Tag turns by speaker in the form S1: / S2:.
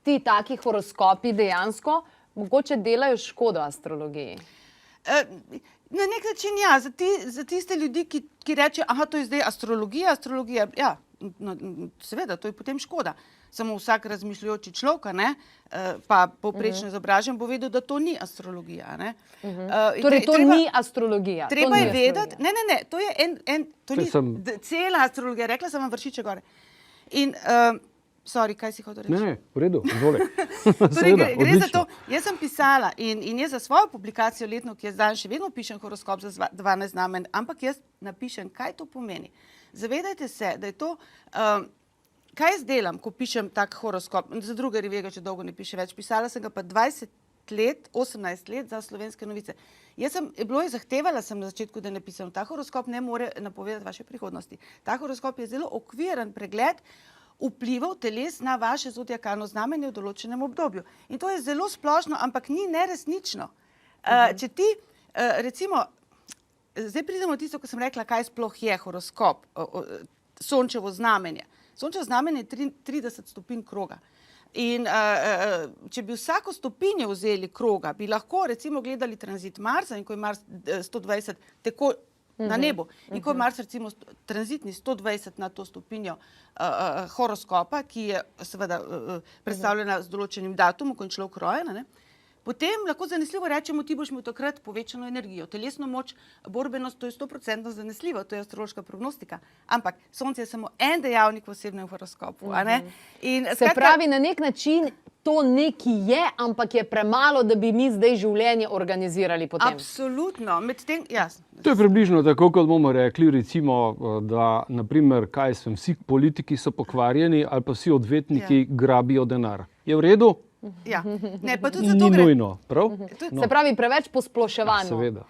S1: ti taki horoskopi dejansko mogoče delajo škodo astrologiji?
S2: Na nek način ja, za tiste ljudi, ki reče, aha, to je zdaj astrologija, ja, no, seveda, to je potem škoda. Samo vsak razmišljajoči človek, ne, pa povprečno izobražen, bo vedel, da to ni astrologija. Ne.
S1: Torej, to ni astrologija.
S2: Treba je vedeti, ne, to je to ni cela astrologija, rekla sem vam Vršiče gore. In, sorry, kaj si hotel reči?
S3: Ne, v redu, izvoli.
S2: Torej, gre za to, jaz sem pisala in jaz za svojo publikacijo letno, ki je zdaj še vedno pišem horoskop za 12 znamenj, ampak jaz napišem, kaj to pomeni. Zavedajte se, da je to, kaj jaz delam, ko pišem tak horoskop, za druge revije, če dolgo ne piše več, pisala sem ga pa 20 let, 18 let za Slovenske novice. Zahtevala sem na začetku, da je napisano, ta horoskop ne more napovedati vaše prihodnosti. Ta horoskop je zelo okviren pregled vplivov teles na vaše zodiakalno znamenje v določenem obdobju. In to je zelo splošno, ampak ni neresnično. Če ti, recimo, zdaj pridemo tisto, ko sem rekla, kaj sploh je horoskop, sončevo znamenje. Sončevo znamenje je 30 stopinj kroga. In če bi vsako stopinjo vzeli kroga, bi lahko recimo gledali tranzit Marsa in ko je Mars 120 tako na nebu. In ko je Mars recimo tranzitni 120 na to stopinjo horoskopa, ki je seveda predstavljena z določenim datumom, ko je človek rojen, ne? Potem lahko zanesljivo rečemo, ti boš imel takrat povečano energijo. Telesno moč, borbenost, to je 100% zanesljivo, to je astrološka prognostika. Ampak Sonce je samo en dejavnik v osebnem horoskopu. A ne? In,
S1: se pravi, na nek način to neki je, ampak je premalo, da bi mi zdaj življenje organizirali potem.
S2: Absolutno. Medtem, jasno.
S3: To je približno tako, kot bomo rekli, recimo, da, naprimer, vsi politiki so pokvarjeni ali pa vsi odvetniki grabijo denar. Je v redu?
S2: Ja. Ne, pa tudi zato
S3: ni nujno, prav?
S1: Se pravi, preveč posploševanje.
S3: Seveda.